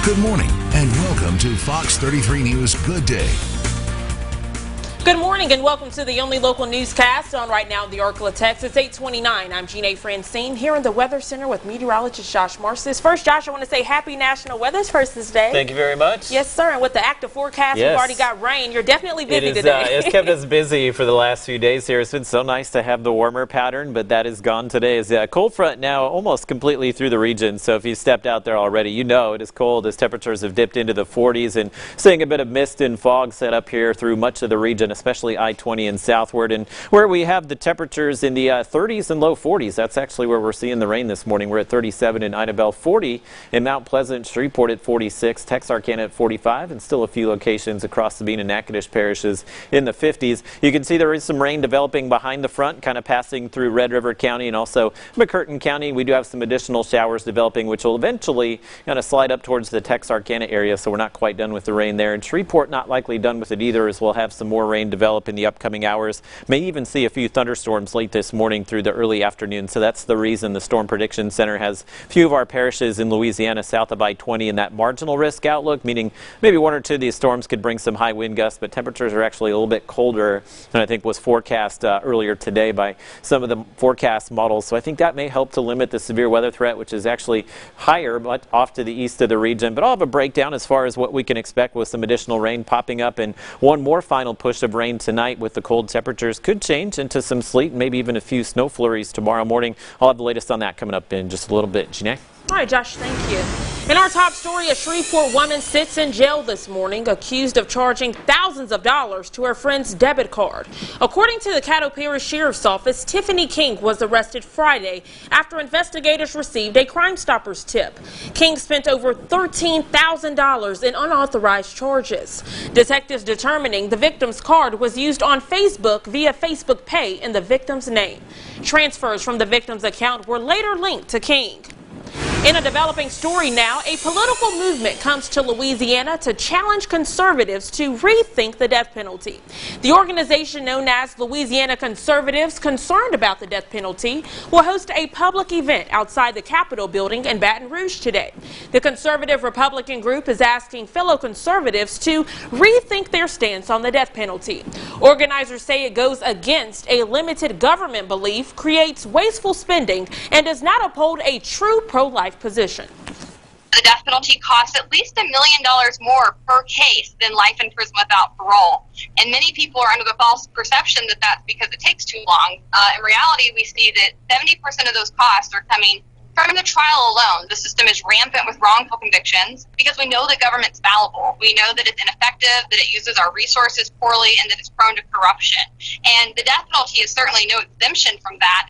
Good morning and welcome to Fox 33 News Good Day. Good morning and welcome to the only local newscast on right now in the Arcla, Texas. It's 8:29. I'm Jeanne Francine here in the Weather Center with meteorologist Josh MARCISZ. First, Josh, I want to say happy National Weather's Persons Day. Thank you very much. Yes, sir. And with the active forecast, we've already got rain. You're definitely busy today. It's kept us busy for the last few days here. It's been so nice to have the warmer pattern, but that is gone today. It's a cold front now almost completely through the region. So if you stepped out there already, you know it is cold as temperatures have dipped into the 40s and seeing a bit of mist and fog set up here through much of the region, especially I-20 and southward, and where we have the temperatures in the 30s and low 40s. That's actually where we're seeing the rain this morning. We're at 37 in Idabel, 40 in Mount Pleasant, Shreveport at 46, Texarkana at 45, and still a few locations across Sabine and Natchitoches parishes in the 50s. You can see there is some rain developing behind the front, kind of passing through Red River County and also McCurtain County. We do have some additional showers developing, which will eventually kind of slide up towards the Texarkana area, so we're not quite done with the rain there. And Shreveport not likely done with it either, as we'll have some more rain develop in the upcoming hours. May even see a few thunderstorms late this morning through the early afternoon. So that's the reason the Storm Prediction Center has a few of our parishes in Louisiana south of I-20 in that marginal risk outlook, meaning maybe one or two of these storms could bring some high wind gusts, but temperatures are actually a little bit colder than I think was forecast earlier today by some of the forecast models. So I think that may help to limit the severe weather threat, which is actually higher but off to the east of the region. But I'll have a breakdown as far as what we can expect with some additional rain popping up and one more final push of rain tonight with the cold temperatures could change into some sleet and maybe even a few snow flurries tomorrow morning. I'll have the latest on that coming up in just a little bit. Jeanne? All right, Josh, thank you. In our top story, a Shreveport woman sits in jail this morning accused of charging thousands of dollars to her friend's debit card. According to the Caddo Parish Sheriff's Office, Tiffany King was arrested Friday after investigators received a Crime Stoppers tip. King spent over $13,000 in unauthorized charges. Detectives determining the victim's card was used on Facebook via Facebook Pay in the victim's name. Transfers from the victim's account were later linked to King. In a developing story now, a political movement comes to Louisiana to challenge conservatives to rethink the death penalty. The organization known as Louisiana Conservatives Concerned About the Death Penalty will host a public event outside the Capitol building in Baton Rouge today. The conservative Republican group is asking fellow conservatives to rethink their stance on the death penalty. Organizers say it goes against a limited government belief, creates wasteful spending, and does not uphold a true pro-life position. The death penalty costs at least $1 million more per case than life in prison without parole. And many people are under the false perception that that's because it takes too long. In reality, we see that 70% of those costs are coming from the trial alone. The system is rampant with wrongful convictions because we know that government's fallible. We know that it's ineffective, that it uses our resources poorly, and that it's prone to corruption. And the death penalty is certainly no exemption from that.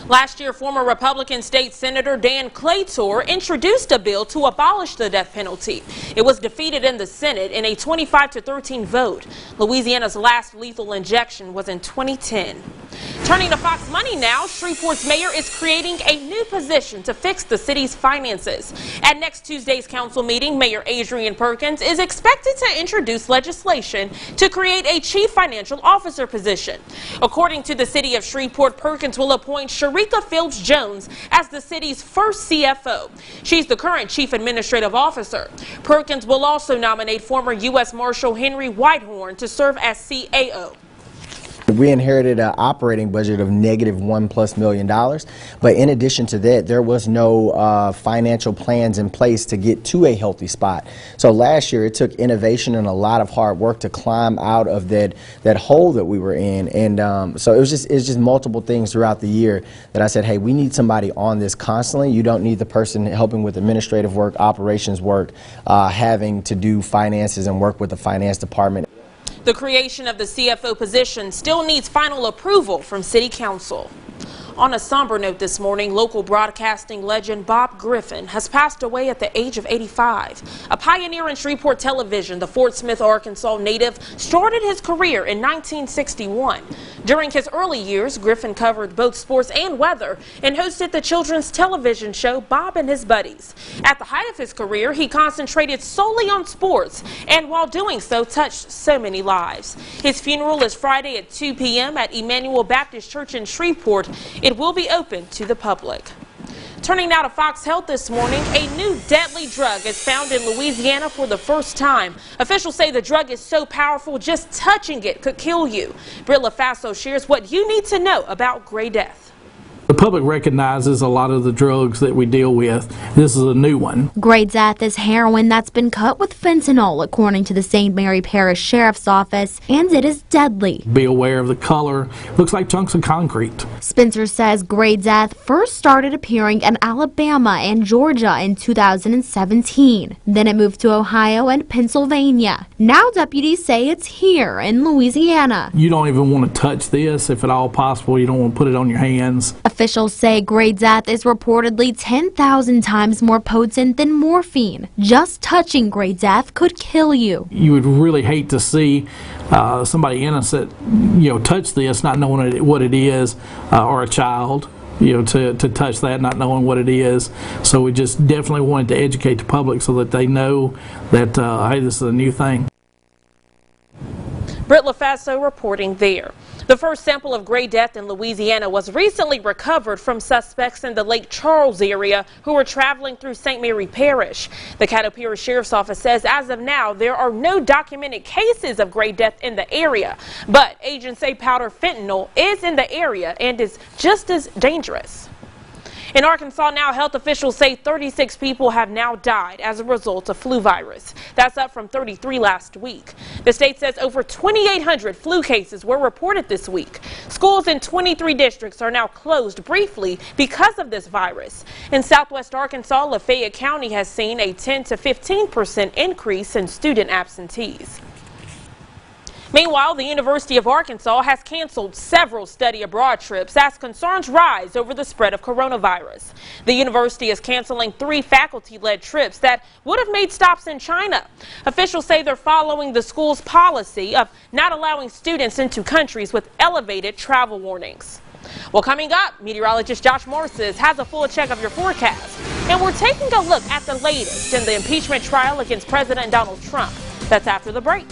Last year, former Republican State Senator Dan Claytor introduced a bill to abolish the death penalty. It was defeated in the Senate in a 25-13 vote. Louisiana's last lethal injection was in 2010. Turning to Fox Money now, Shreveport's mayor is creating a new position to fix the city's finances. At next Tuesday's council meeting, Mayor Adrian Perkins is expected to introduce legislation to create a chief financial officer position. According to the city of Shreveport, Perkins will appoint Sharika Phillips-Jones as the city's first CFO. She's the current chief administrative officer. Perkins will also nominate former U.S. Marshal Henry Whitehorn to serve as CAO. We inherited an operating budget of -$1+ million, but in addition to that, there was no financial plans in place to get to a healthy spot. So last year, it took innovation and a lot of hard work to climb out of that hole that we were in, and so it's just multiple things throughout the year that I said, hey, we need somebody on this constantly. You don't need the person helping with administrative work, operations work, having to do finances and work with the finance department. The creation of the CFO position still needs final approval from City Council. On a somber note this morning, local broadcasting legend Bob Griffin has passed away at the age of 85. A pioneer in Shreveport television, the Fort Smith, Arkansas native started his career in 1961. During his early years, Griffin covered both sports and weather and hosted the children's television show Bob and His Buddies. At the height of his career, he concentrated solely on sports and while doing so touched so many lives. His funeral is Friday at 2 p.m. at Emmanuel Baptist Church in Shreveport. It will be open to the public. Turning now to Fox Health this morning, a new deadly drug is found in Louisiana for the first time. Officials say the drug is so powerful, just touching it could kill you. Britt LaFaso shares what you need to know about gray death. The public recognizes a lot of the drugs that we deal with. This is a new one. Gray death is heroin that's been cut with fentanyl, according to the St. Mary Parish Sheriff's Office, and it is deadly. Be aware of the color. Looks like chunks of concrete. Spencer says gray death first started appearing in Alabama and Georgia in 2017. Then it moved to Ohio and Pennsylvania. Now deputies say it's here in Louisiana. You don't even want to touch this if at all possible. You don't want to put it on your hands. Officials say gray death is reportedly 10,000 times more potent than morphine. Just touching gray death could kill you. You would really hate to see somebody innocent, touch this, not knowing what it is, or a child, to touch that, not knowing what it is. So we just definitely wanted to educate the public so that they know that, hey, this is a new thing. Britt LaFaso reporting there. The first sample of gray death in Louisiana was recently recovered from suspects in the Lake Charles area who were traveling through St. Mary Parish. The Caddo Parish Sheriff's Office says as of now there are no documented cases of gray death in the area, but agents say powder fentanyl is in the area and is just as dangerous. In Arkansas now, health officials say 36 people have now died as a result of flu virus. That's up from 33 last week. The state says over 2,800 flu cases were reported this week. Schools in 23 districts are now closed briefly because of this virus. In southwest Arkansas, Lafayette County has seen a 10 to 15% increase in student absentees. Meanwhile, the University of Arkansas has canceled several study abroad trips as concerns rise over the spread of coronavirus. The university is canceling 3 faculty-led trips that would have made stops in China. Officials say they're following the school's policy of not allowing students into countries with elevated travel warnings. Well, coming up, meteorologist Josh MARCISZ has a full check of your forecast. And we're taking a look at the latest in the impeachment trial against President Donald Trump. That's after the break.